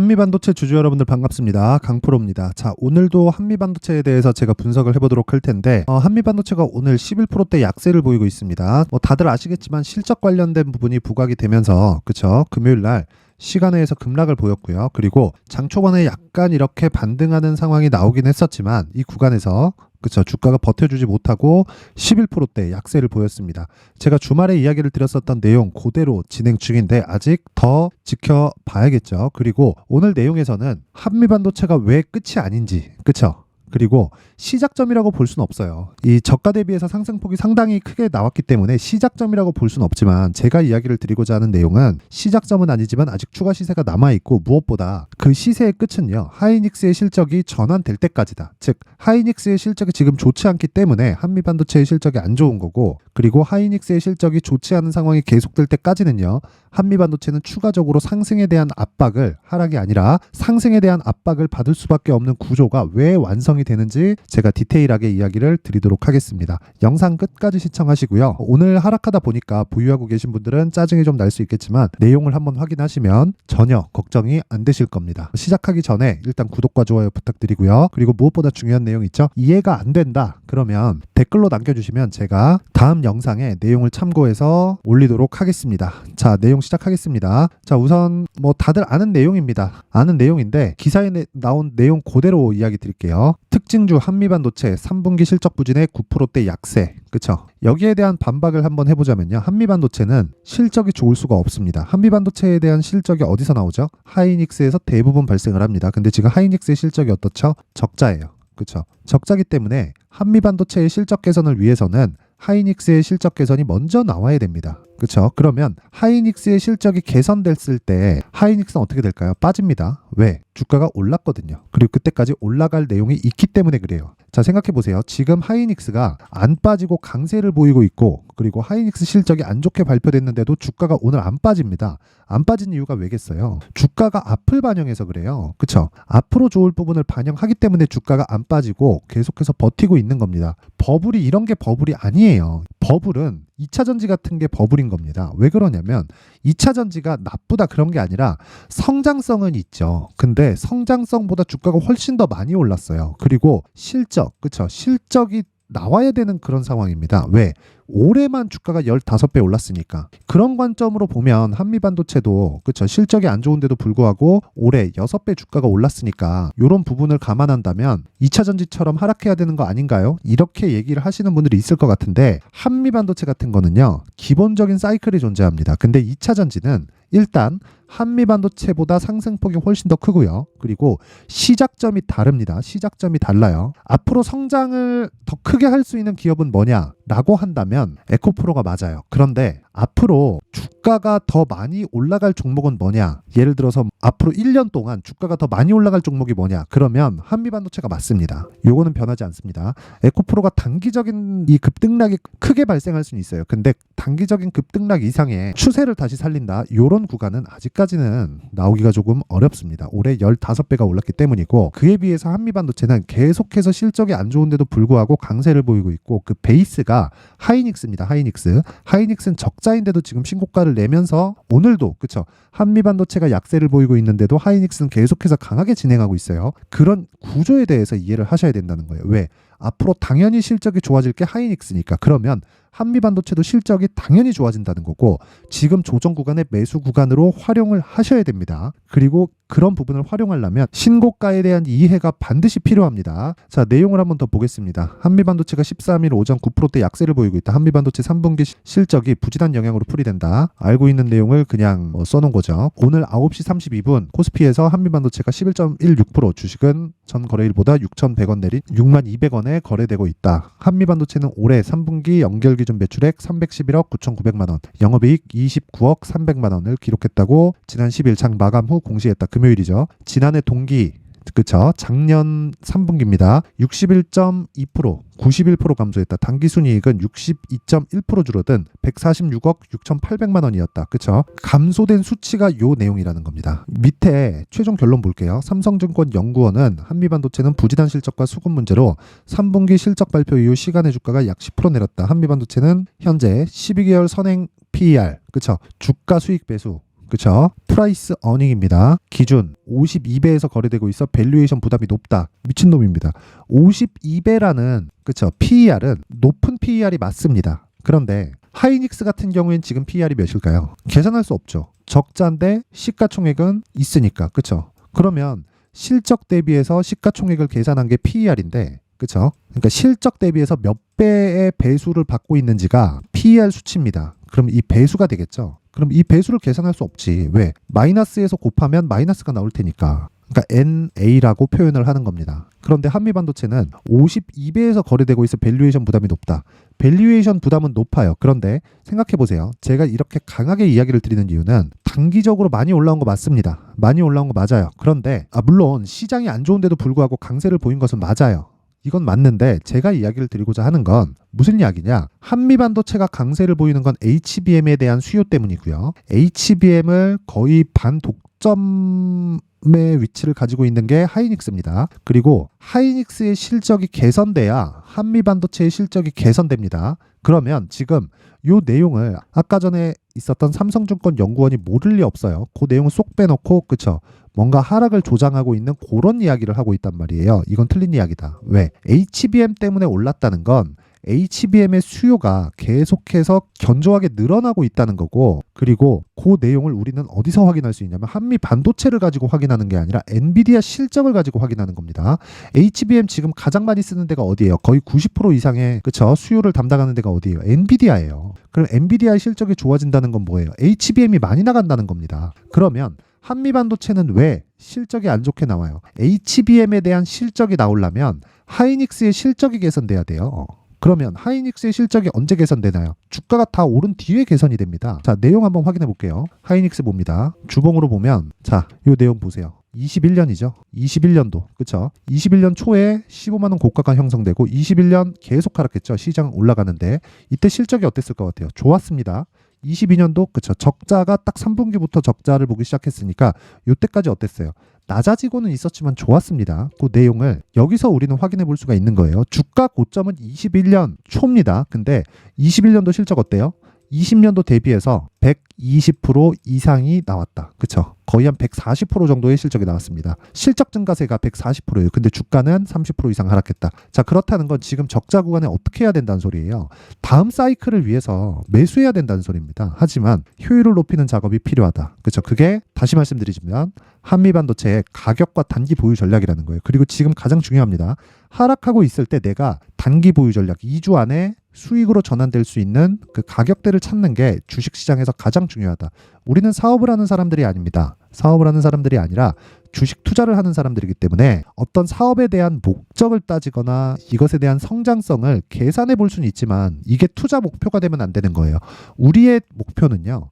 한미반도체 주주 여러분들 반갑습니다. 강프로입니다. 자, 오늘도 한미반도체에 대해서 제가 분석을 해보도록 할 텐데 한미반도체가 오늘 11%대 약세를 보이고 있습니다. 다들 아시겠지만 실적 관련된 부분이 부각이 되면서 그쵸? 금요일날 시간외에서 급락을 보였고요. 그리고 장 초반에 약간 이렇게 반등하는 상황이 나오긴 했었지만 이 구간에서 그쵸, 주가가 버텨주지 못하고 11%대 약세를 보였습니다. 제가 주말에 이야기를 드렸었던 내용 그대로 진행 중인데 아직 더 지켜봐야겠죠. 그리고 오늘 내용에서는 한미반도체가 왜 끝이 아닌지, 그쵸? 그리고 시작점이라고 볼 수는 없어요. 이 저가 대비해서 상승폭이 상당히 크게 나왔기 때문에 시작점이라고 볼 수는 없지만 제가 이야기를 드리고자 하는 내용은 시작점은 아니지만 아직 추가 시세가 남아있고 무엇보다 그 시세의 끝은요. 하이닉스의 실적이 전환될 때까지다. 즉 하이닉스의 실적이 지금 좋지 않기 때문에 한미반도체의 실적이 안 좋은 거고 그리고 하이닉스의 실적이 좋지 않은 상황이 계속될 때까지는요. 한미반도체는 추가적으로 상승에 대한 압박을 하락이 아니라 상승에 대한 압박을 받을 수밖에 없는 구조가 왜 완성이 되는지 제가 디테일하게 이야기를 드리도록 하겠습니다. 영상 끝까지 시청하시고요. 오늘 하락하다 보니까 보유하고 계신 분들은 짜증이 좀 날 수 있겠지만 내용을 한번 확인하시면 전혀 걱정이 안 되실 겁니다. 시작하기 전에 일단 구독과 좋아요 부탁드리고요. 그리고 무엇보다 중요한 내용 있죠? 이해가 안 된다 그러면 댓글로 남겨주시면 제가 다음 영상에 내용을 참고해서 올리도록 하겠습니다. 자, 내용 시작하겠습니다. 자, 우선 다들 아는 내용입니다. 아는 내용인데 기사에 나온 내용 그대로 이야기 드릴게요. 특징주 한미반도체 3분기 실적 부진의 9%대 약세. 그쵸? 여기에 대한 반박을 한번 해보자면요. 한미반도체는 실적이 좋을 수가 없습니다. 한미반도체에 대한 실적이 어디서 나오죠? 하이닉스에서 대부분 발생을 합니다. 근데 지금 하이닉스의 실적이 어떻죠? 적자예요. 그쵸? 적자기 때문에 한미반도체의 실적 개선을 위해서는 하이닉스의 실적 개선이 먼저 나와야 됩니다. 그쵸? 그러면 하이닉스의 실적이 개선됐을 때 하이닉스는 어떻게 될까요? 빠집니다. 왜? 주가가 올랐거든요. 그리고 그때까지 올라갈 내용이 있기 때문에 그래요. 자, 생각해보세요. 지금 하이닉스가 안 빠지고 강세를 보이고 있고 그리고 하이닉스 실적이 안 좋게 발표됐는데도 주가가 오늘 안 빠집니다. 안 빠진 이유가 왜겠어요? 주가가 앞을 반영해서 그래요. 그쵸? 앞으로 좋을 부분을 반영하기 때문에 주가가 안 빠지고 계속해서 버티고 있는 겁니다. 버블이 이런 게 버블이 아니에요. 버블은 2차전지 같은 게 버블인 겁니다. 왜 그러냐면 2차전지가 나쁘다 그런 게 아니라 성장성은 있죠. 근데 성장성보다 주가가 훨씬 더 많이 올랐어요. 그리고 실적, 그쵸? 실적이 나와야 되는 그런 상황입니다. 왜? 올해만 주가가 15배 올랐으니까. 그런 관점으로 보면 한미반도체도 그쵸? 실적이 안 좋은데도 불구하고 올해 6배 주가가 올랐으니까 이런 부분을 감안한다면 2차전지처럼 하락해야 되는 거 아닌가요? 이렇게 얘기를 하시는 분들이 있을 것 같은데 한미반도체 같은 거는요. 기본적인 사이클이 존재합니다. 근데 2차전지는 일단 한미반도체보다 상승폭이 훨씬 더 크고요. 그리고 시작점이 다릅니다. 시작점이 달라요. 앞으로 성장을 더 크게 할 수 있는 기업은 뭐냐라고 한다면 에코프로가 맞아요. 그런데 앞으로 주가가 더 많이 올라갈 종목은 뭐냐? 예를 들어서 앞으로 1년 동안 주가가 더 많이 올라갈 종목이 뭐냐? 그러면 한미반도체가 맞습니다. 요거는 변하지 않습니다. 에코프로가 단기적인 이 급등락이 크게 발생할 수는 있어요. 근데 단기적인 급등락 이상의 추세를 다시 살린다. 요런 구간은 아직까지는 나오기가 조금 어렵습니다. 올해 15배가 올랐기 때문이고 그에 비해서 한미반도체는 계속해서 실적이 안 좋은데도 불구하고 강세를 보이고 있고 그 베이스가 하이닉스입니다. 하이닉스는 적자인데도 지금 신고가를 내면서 오늘도 그쵸? 한미반도체가 약세를 보이고 있는데도 하이닉스는 계속해서 강하게 진행하고 있어요. 그런 구조에 대해서 이해를 하셔야 된다는 거예요. 왜? 앞으로 당연히 실적이 좋아질 게 하이닉스니까. 그러면 한미반도체도 실적이 당연히 좋아진다는 거고 지금 조정 구간의 매수 구간으로 활용을 하셔야 됩니다. 그리고 그런 부분을 활용하려면 신고가에 대한 이해가 반드시 필요합니다. 자, 내용을 한번 더 보겠습니다. 한미반도체가 13일 오전 9%대 약세를 보이고 있다. 한미반도체 3분기 실적이 부진한 영향으로 풀이된다. 알고 있는 내용을 그냥 써놓은 거죠. 오늘 9시 32분 코스피에서 한미반도체가 11.16% 주식은 전 거래일보다 6,100원 내린 62,200원에 거래되고 있다. 한미반도체는 올해 3분기 연결 기준 매출액 311억 9,900만 원, 영업이익 29억 300만 원을 기록했다고 지난 10일 장 마감 후 공시했다. 금요일이죠. 지난해 동기 그쵸? 작년 3분기입니다. 61.2%, 91% 감소했다. 당기순이익은 62.1% 줄어든 146억 6,800만 원이었다. 그쵸? 감소된 수치가 요 내용이라는 겁니다. 밑에 최종 결론 볼게요. 삼성증권 연구원은 한미반도체는 부진한 실적과 수급 문제로 3분기 실적 발표 이후 시간의 주가가 약 10% 내렸다. 한미반도체는 현재 12개월 선행 PER, 그쵸? 주가 수익 배수 그쵸? 프라이스 어닝입니다. 기준 52배에서 거래되고 있어 밸류에이션 부담이 높다. 미친놈입니다. 52배라는 그쵸? PER은 높은 PER이 맞습니다. 그런데 하이닉스 같은 경우엔 지금 PER이 몇일까요? 계산할 수 없죠. 적자인데 시가총액은 있으니까. 그쵸? 그러면 실적 대비해서 시가총액을 계산한 게 PER인데 그쵸? 그러니까 실적 대비해서 몇 배의 배수를 받고 있는지가 PER 수치입니다. 그럼 이 배수가 되겠죠? 그럼 이 배수를 계산할 수 없지. 왜? 마이너스에서 곱하면 마이너스가 나올 테니까. 그러니까 NA라고 표현을 하는 겁니다. 그런데 한미반도체는 52배에서 거래되고 있어 밸류에이션 부담이 높다. 밸류에이션 부담은 높아요. 그런데 생각해보세요. 제가 이렇게 강하게 이야기를 드리는 이유는 단기적으로 많이 올라온 거 맞습니다. 많이 올라온 거 맞아요. 그런데 물론 시장이 안 좋은데도 불구하고 강세를 보인 것은 맞아요. 이건 맞는데 제가 이야기를 드리고자 하는 건 무슨 이야기냐? 한미반도체가 강세를 보이는 건 HBM에 대한 수요 때문이고요. HBM을 거의 반독점의 위치를 가지고 있는 게 하이닉스입니다. 그리고 하이닉스의 실적이 개선돼야 한미반도체의 실적이 개선됩니다. 그러면 지금 이 내용을 아까 전에 있었던 삼성증권 연구원이 모를 리 없어요. 그 내용을 쏙 빼놓고 그쵸? 뭔가 하락을 조장하고 있는 그런 이야기를 하고 있단 말이에요. 이건 틀린 이야기다. 왜? HBM 때문에 올랐다는 건 HBM의 수요가 계속해서 견조하게 늘어나고 있다는 거고, 그리고 그 내용을 우리는 어디서 확인할 수 있냐면 한미 반도체를 가지고 확인하는 게 아니라 엔비디아 실적을 가지고 확인하는 겁니다. HBM 지금 가장 많이 쓰는 데가 어디예요? 거의 90% 이상의 그쵸? 수요를 담당하는 데가 어디예요? 엔비디아예요. 그럼 엔비디아의 실적이 좋아진다는 건 뭐예요? HBM이 많이 나간다는 겁니다. 그러면 한미 반도체는 왜 실적이 안 좋게 나와요? HBM에 대한 실적이 나오려면 하이닉스의 실적이 개선돼야 돼요. 그러면 하이닉스의 실적이 언제 개선되나요? 주가가 다 오른 뒤에 개선이 됩니다. 자, 내용 한번 확인해 볼게요. 하이닉스 봅니다. 주봉으로 보면 자, 이 내용 보세요. 21년이죠. 21년도. 그쵸? 21년 초에 15만 원 고가가 형성되고 21년 계속 하락했죠. 시장 올라가는데 이때 실적이 어땠을 것 같아요? 좋았습니다. 22년도 그쵸? 적자가 딱 3분기부터 적자를 보기 시작했으니까 이때까지 어땠어요? 낮아지고는 있었지만 좋았습니다. 그 내용을 여기서 우리는 확인해 볼 수가 있는 거예요. 주가 고점은 21년 초입니다. 근데 21년도 실적 어때요? 20년도 대비해서 120% 이상이 나왔다. 그쵸? 거의 한 140% 정도의 실적이 나왔습니다. 실적 증가세가 140%예요. 근데 주가는 30% 이상 하락했다. 자, 그렇다는 건 지금 적자 구간에 어떻게 해야 된다는 소리예요. 다음 사이클을 위해서 매수해야 된다는 소리입니다. 하지만 효율을 높이는 작업이 필요하다. 그쵸? 그게 다시 말씀드리자면 한미반도체의 가격과 단기 보유 전략이라는 거예요. 그리고 지금 가장 중요합니다. 하락하고 있을 때 내가 단기 보유 전략 2주 안에 수익으로 전환될 수 있는 그 가격대를 찾는 게 주식시장에서 가장 중요하다. 우리는 사업을 하는 사람들이 아닙니다. 사업을 하는 사람들이 아니라 주식 투자를 하는 사람들이기 때문에 어떤 사업에 대한 목적을 따지거나 이것에 대한 성장성을 계산해 볼 수는 있지만 이게 투자 목표가 되면 안 되는 거예요. 우리의 목표는요.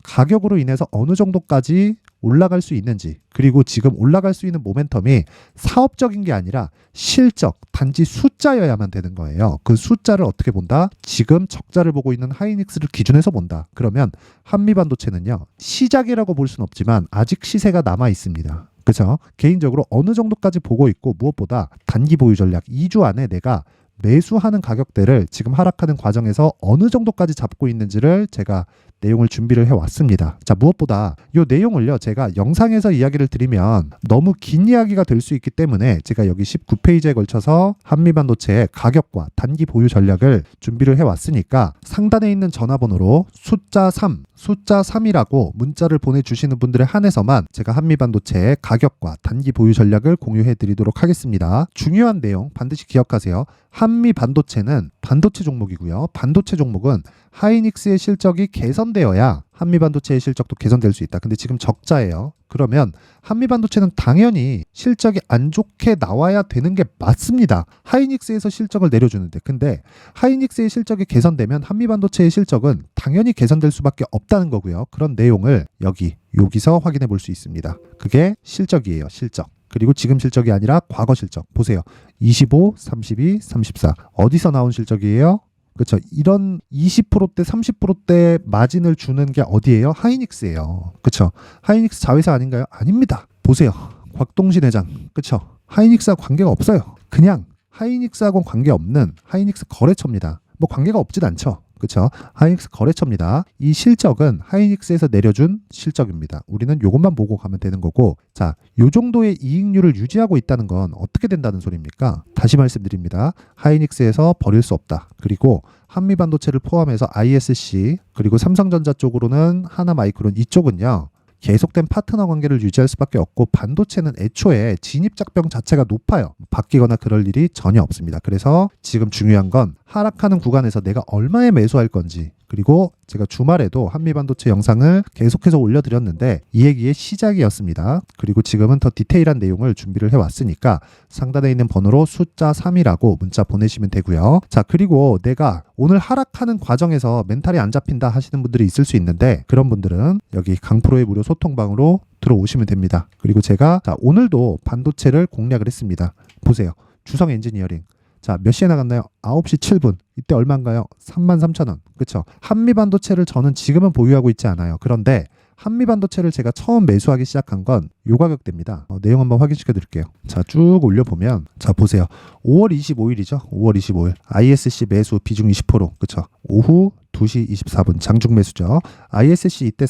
가격으로 인해서 어느 정도까지 올라갈 수 있는지, 그리고 지금 올라갈 수 있는 모멘텀이 사업적인 게 아니라 실적, 단지 숫자여야만 되는 거예요. 그 숫자를 어떻게 본다? 지금 적자를 보고 있는 하이닉스를 기준해서 본다. 그러면 한미반도체는요. 시작이라고 볼 수는 없지만 아직 시세가 남아 있습니다. 그렇죠? 개인적으로 어느 정도까지 보고 있고 무엇보다 단기 보유 전략 2주 안에 내가 매수하는 가격대를 지금 하락하는 과정에서 어느 정도까지 잡고 있는지를 제가 내용을 준비를 해왔습니다. 자, 무엇보다 이 내용을요, 제가 영상에서 이야기를 드리면 너무 긴 이야기가 될 수 있기 때문에 제가 여기 19페이지에 걸쳐서 한미반도체의 가격과 단기 보유 전략을 준비를 해왔으니까 상단에 있는 전화번호로 숫자 3이라고 문자를 보내주시는 분들에 한해서만 제가 한미반도체의 가격과 단기 보유 전략을 공유해 드리도록 하겠습니다. 중요한 내용 반드시 기억하세요. 한미반도체는 반도체 종목이고요. 반도체 종목은 하이닉스의 실적이 개선되어야 한미반도체의 실적도 개선될 수 있다. 근데 지금 적자예요. 그러면 한미반도체는 당연히 실적이 안 좋게 나와야 되는 게 맞습니다. 하이닉스에서 실적을 내려주는데, 근데 하이닉스의 실적이 개선되면 한미반도체의 실적은 당연히 개선될 수밖에 없다는 거고요. 그런 내용을 여기서 확인해 볼 수 있습니다. 그게 실적이에요. 실적. 그리고 지금 실적이 아니라 과거 실적. 보세요. 25, 32, 34. 어디서 나온 실적이에요? 그렇죠. 이런 20%대, 30%대 마진을 주는 게 어디예요? 하이닉스예요. 그렇죠. 하이닉스 자회사 아닌가요? 아닙니다. 보세요. 곽동신 회장. 그렇죠. 하이닉스와 관계가 없어요. 그냥 하이닉스하고는 관계없는 하이닉스 거래처입니다. 뭐 관계가 없진 않죠. 그쵸? 하이닉스 거래처입니다. 이 실적은 하이닉스에서 내려준 실적입니다. 우리는 이것만 보고 가면 되는 거고, 자, 요 정도의 이익률을 유지하고 있다는 건 어떻게 된다는 소리입니까? 다시 말씀드립니다. 하이닉스에서 버릴 수 없다. 그리고 한미반도체를 포함해서 ISC 그리고 삼성전자 쪽으로는 하나마이크론 이쪽은요. 계속된 파트너 관계를 유지할 수밖에 없고 반도체는 애초에 진입작병 자체가 높아요. 바뀌거나 그럴 일이 전혀 없습니다. 그래서 지금 중요한 건 하락하는 구간에서 내가 얼마에 매수할 건지, 그리고 제가 주말에도 한미반도체 영상을 계속해서 올려드렸는데 이 얘기의 시작이었습니다. 그리고 지금은 더 디테일한 내용을 준비를 해왔으니까 상단에 있는 번호로 숫자 3이라고 문자 보내시면 되고요. 자, 그리고 내가 오늘 하락하는 과정에서 멘탈이 안 잡힌다 하시는 분들이 있을 수 있는데 그런 분들은 여기 강프로의 무료 소통방으로 들어오시면 됩니다. 그리고 제가 오늘도 반도체를 공략을 했습니다. 보세요. 주성 엔지니어링. 자, 몇 시에 나갔나요? 9시 7분. 이때 얼마인가요? 33,000원. 그쵸? 한미반도체를 저는 지금은 보유하고 있지 않아요. 그런데 한미반도체를 제가 처음 매수하기 시작한 건 요 가격대입니다. 내용 한번 확인시켜 드릴게요. 자, 쭉 올려보면, 자, 보세요. 5월 25일이죠. 5월 25일. ISC 매수 비중 20%. 그쵸? 오후 2시 24분 장중 매수죠. ISC 이때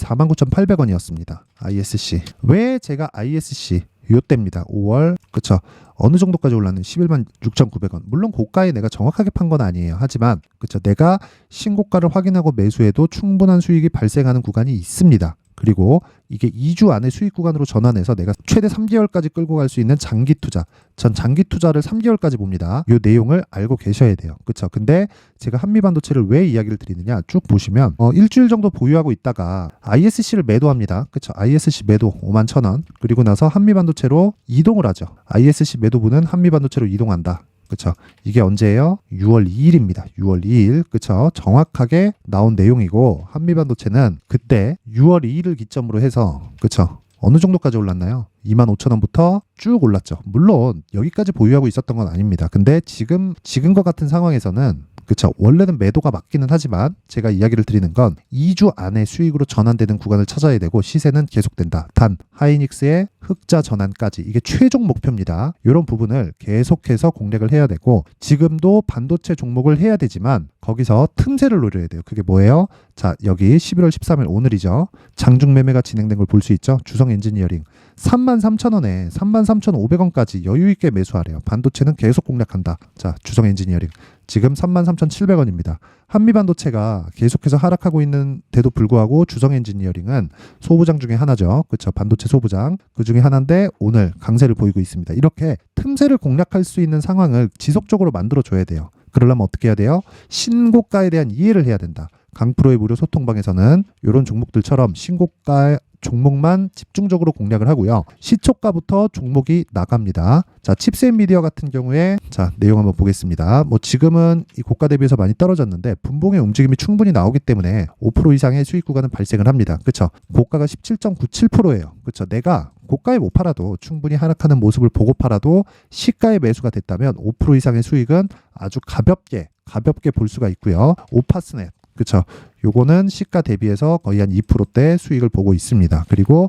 49,800원이었습니다. ISC. 왜 제가 ISC 요때입니다. 5월, 그쵸? 어느 정도까지 올랐는 11만 6,900원. 물론 고가에 내가 정확하게 판 건 아니에요. 하지만 그쵸? 내가 신고가를 확인하고 매수해도 충분한 수익이 발생하는 구간이 있습니다. 그리고 이게 2주 안에 수익 구간으로 전환해서 내가 최대 3개월까지 끌고 갈 수 있는 장기 투자. 전 장기 투자를 3개월까지 봅니다. 이 내용을 알고 계셔야 돼요. 그쵸? 근데 제가 한미반도체를 왜 이야기를 드리느냐 쭉 보시면 일주일 정도 보유하고 있다가 ISC를 매도합니다. 그쵸? ISC 매도 51,000원. 그리고 나서 한미반도체로 이동을 하죠. ISC 매도분은 한미반도체로 이동한다. 그쵸? 이게 언제예요? 6월 2일입니다. 6월 2일. 그쵸? 정확하게 나온 내용이고 한미반도체는 그때 6월 2일을 기점으로 해서 그쵸? 어느 정도까지 올랐나요? 25,000원부터 쭉 올랐죠. 물론 여기까지 보유하고 있었던 건 아닙니다. 근데 지금과 같은 상황에서는 그쵸. 원래는 매도가 맞기는 하지만 제가 이야기를 드리는 건 2주 안에 수익으로 전환되는 구간을 찾아야 되고 시세는 계속된다. 단 하이닉스의 흑자 전환까지 이게 최종 목표입니다. 이런 부분을 계속해서 공략을 해야 되고 지금도 반도체 종목을 해야 되지만 거기서 틈새를 노려야 돼요. 그게 뭐예요? 자, 여기 11월 13일 오늘이죠. 장중 매매가 진행된 걸 볼 수 있죠. 주성 엔지니어링 33,000원에 33,500원까지 여유 있게 매수하래요. 반도체는 계속 공략한다. 자, 주성 엔지니어링 지금 33,700원입니다. 한미반도체가 계속해서 하락하고 있는데도 불구하고 주성 엔지니어링은 소부장 중에 하나죠. 그렇죠. 반도체 소부장 그 중에 하나인데 오늘 강세를 보이고 있습니다. 이렇게 틈새를 공략할 수 있는 상황을 지속적으로 만들어줘야 돼요. 그러려면 어떻게 해야 돼요? 신고가에 대한 이해를 해야 된다. 강프로의 무료 소통방에서는 이런 종목들처럼 신고가 종목만 집중적으로 공략을 하고요. 시초가부터 종목이 나갑니다. 자, 칩셋미디어 같은 경우에 자, 내용 한번 보겠습니다. 뭐 지금은 이 고가 대비해서 많이 떨어졌는데 분봉의 움직임이 충분히 나오기 때문에 5% 이상의 수익 구간은 발생을 합니다. 그렇죠? 고가가 17.97%예요. 그렇죠? 내가 고가에 못 팔아도 충분히 하락하는 모습을 보고 팔아도 시가에 매수가 됐다면 5% 이상의 수익은 아주 가볍게 볼 수가 있고요. 오파스넷 그쵸. 요거는 시가 대비해서 거의 한 2%대 수익을 보고 있습니다. 그리고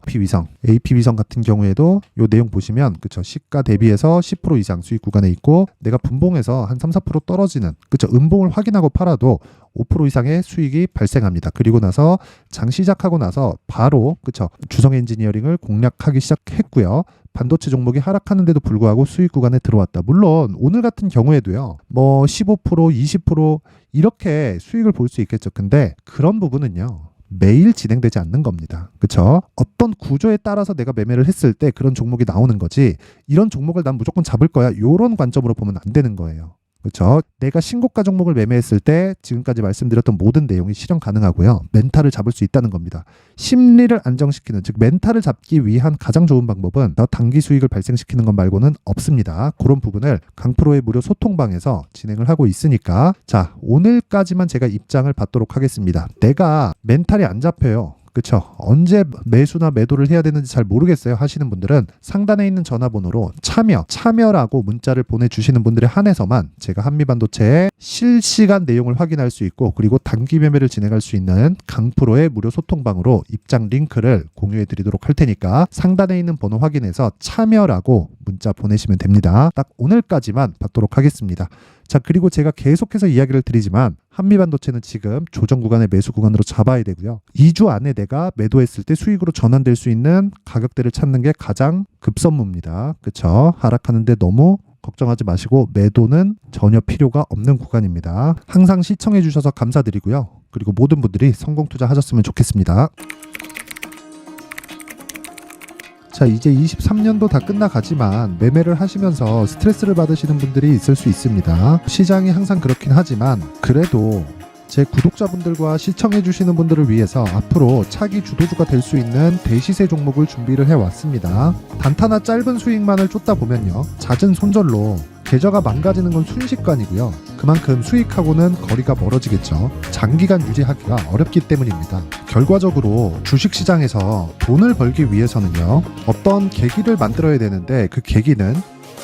AP위성 같은 경우에도 요 내용 보시면 그쵸. 시가 대비해서 10% 이상 수익 구간에 있고 내가 분봉에서 한 3, 4% 떨어지는 그쵸. 음봉을 확인하고 팔아도 5% 이상의 수익이 발생합니다. 그리고 나서 장 시작하고 나서 바로 그쵸. 주성 엔지니어링을 공략하기 시작했고요. 반도체 종목이 하락하는데도 불구하고 수익 구간에 들어왔다. 물론 오늘 같은 경우에도요. 뭐 15%, 20% 이렇게 수익을 볼 수 있겠죠. 근데 그런 부분은요. 매일 진행되지 않는 겁니다. 그렇죠? 어떤 구조에 따라서 내가 매매를 했을 때 그런 종목이 나오는 거지. 이런 종목을 난 무조건 잡을 거야. 이런 관점으로 보면 안 되는 거예요. 그렇죠? 내가 신고가 종목을 매매했을 때 지금까지 말씀드렸던 모든 내용이 실현 가능하고요. 멘탈을 잡을 수 있다는 겁니다. 심리를 안정시키는 즉 멘탈을 잡기 위한 가장 좋은 방법은 단기 수익을 발생시키는 것 말고는 없습니다. 그런 부분을 강프로의 무료 소통방에서 진행을 하고 있으니까 자, 오늘까지만 제가 입장을 받도록 하겠습니다. 내가 멘탈이 안 잡혀요. 그쵸? 언제 매수나 매도를 해야 되는지 잘 모르겠어요 하시는 분들은 상단에 있는 전화번호로 참여라고 문자를 보내주시는 분들에 한해서만 제가 한미반도체의 실시간 내용을 확인할 수 있고 그리고 단기 매매를 진행할 수 있는 강프로의 무료 소통방으로 입장 링크를 공유해 드리도록 할 테니까 상단에 있는 번호 확인해서 참여라고 문자 보내시면 됩니다. 딱 오늘까지만 받도록 하겠습니다. 자, 그리고 제가 계속해서 이야기를 드리지만 한미반도체는 지금 조정 구간의 매수 구간으로 잡아야 되고요. 2주 안에 내가 매도했을 때 수익으로 전환될 수 있는 가격대를 찾는 게 가장 급선무입니다. 그렇죠? 하락하는데 너무 걱정하지 마시고 매도는 전혀 필요가 없는 구간입니다. 항상 시청해 주셔서 감사드리고요. 그리고 모든 분들이 성공 투자하셨으면 좋겠습니다. 자, 이제 23년도 다 끝나가지만 매매를 하시면서 스트레스를 받으시는 분들이 있을 수 있습니다. 시장이 항상 그렇긴 하지만 그래도 제 구독자분들과 시청해주시는 분들을 위해서 앞으로 차기 주도주가 될 수 있는 대시세 종목을 준비를 해왔습니다. 단타나 짧은 수익만을 쫓다 보면요, 잦은 손절로 계좌가 망가지는 건 순식간이고요. 그만큼 수익하고는 거리가 멀어지겠죠. 장기간 유지하기가 어렵기 때문입니다. 결과적으로 주식시장에서 돈을 벌기 위해서는요, 어떤 계기를 만들어야 되는데 그 계기는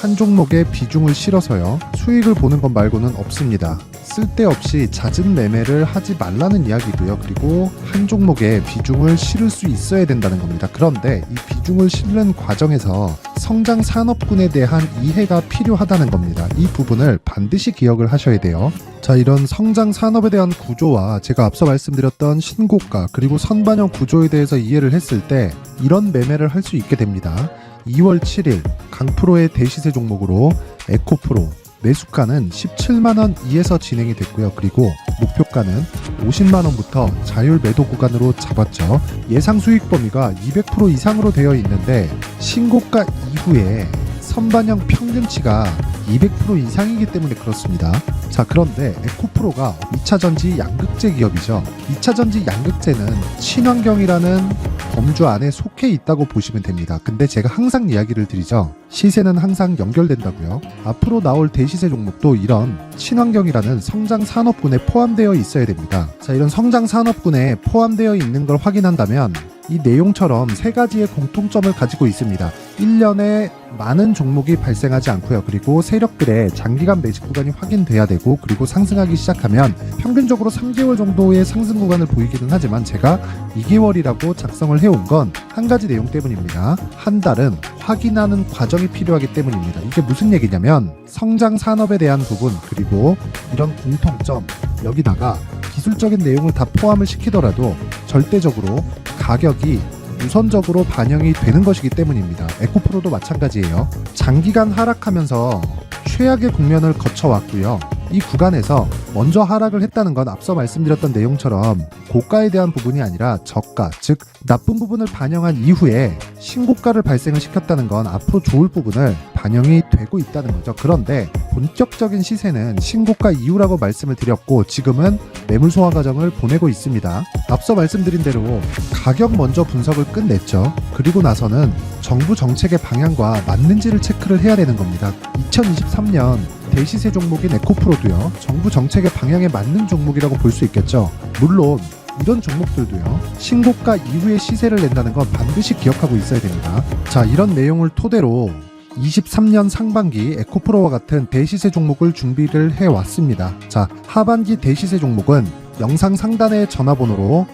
한 종목에 비중을 실어서요, 수익을 보는 것 말고는 없습니다. 쓸데없이 잦은 매매를 하지 말라는 이야기고요. 그리고 한 종목에 비중을 실을 수 있어야 된다는 겁니다. 그런데 이 비중을 실는 과정에서 성장 산업군에 대한 이해가 필요하다는 겁니다. 이 부분을 반드시 기억을 하셔야 돼요. 자, 이런 성장 산업에 대한 구조와 제가 앞서 말씀드렸던 신고가 그리고 선반영 구조에 대해서 이해를 했을 때 이런 매매를 할 수 있게 됩니다. 2월 7일 강프로의 대시세 종목으로 에코프로 매수가는 17만원 이에서 진행이 됐고요. 그리고 목표가는 50만원부터 자율 매도 구간으로 잡았죠. 예상 수익 범위가 200% 이상으로 되어 있는데 신고가 이후에 선반영 평균치가 200% 이상이기 때문에 그렇습니다. 자, 그런데 에코프로가 2차전지 양극재 기업이죠. 2차전지 양극재는 친환경이라는 범주 안에 속해 있다고 보시면 됩니다. 근데 제가 항상 이야기를 드리죠. 시세는 항상 연결된다고요. 앞으로 나올 대시세 종목도 이런 친환경이라는 성장 산업군에 포함되어 있어야 됩니다. 자, 이런 성장 산업군에 포함되어 있는 걸 확인한다면 이 내용처럼 세 가지의 공통점을 가지고 있습니다. 1년에 많은 종목이 발생하지 않고요. 그리고 세력들의 장기간 매집 구간이 확인돼야 되고, 그리고 상승하기 시작하면 평균적으로 3개월 정도의 상승 구간을 보이기는 하지만 제가 2개월이라고 작성을 해온 건 한 가지 내용 때문입니다. 한 달은 확인하는 과정이 필요하기 때문입니다. 이게 무슨 얘기냐면 성장 산업에 대한 부분 그리고 이런 공통점, 여기다가 기술적인 내용을 다 포함을 시키더라도 절대적으로 가격이 우선적으로 반영이 되는 것이기 때문입니다. 에코프로도 마찬가지예요. 장기간 하락하면서 최악의 국면을 거쳐왔고요. 이 구간에서 먼저 하락을 했다는 건 앞서 말씀드렸던 내용처럼 고가에 대한 부분이 아니라 저가, 즉 나쁜 부분을 반영한 이후에 신고가를 발생을 시켰다는 건 앞으로 좋을 부분을 반영이 되고 있다는 거죠. 그런데 본격적인 시세는 신고가 이후라고 말씀을 드렸고 지금은 매물 소화 과정을 보내고 있습니다. 앞서 말씀드린 대로 가격 먼저 분석을 끝냈죠. 그리고 나서는 정부 정책의 방향과 맞는지를 체크를 해야 되는 겁니다. 2023년 대시세 종목인 에코프로도요, 정부 정책의 방향에 맞는 종목이라고 볼 수 있겠죠. 물론 이런 종목들도요, 신고가 이후에 시세를 낸다는 건 반드시 기억하고 있어야 됩니다. 자, 이런 내용을 토대로 23년 상반기 에코프로와 같은 대시세 종목을 준비를 해왔습니다. 자, 하반기 대시세 종목은 영상 상단의 전화번호로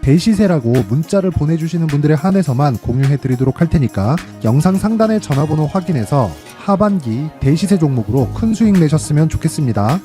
대시세라고 문자를 보내주시는 분들에 한해서만 공유해드리도록 할 테니까 영상 상단의 전화번호 확인해서 하반기 대시세 종목으로 큰 수익 내셨으면 좋겠습니다.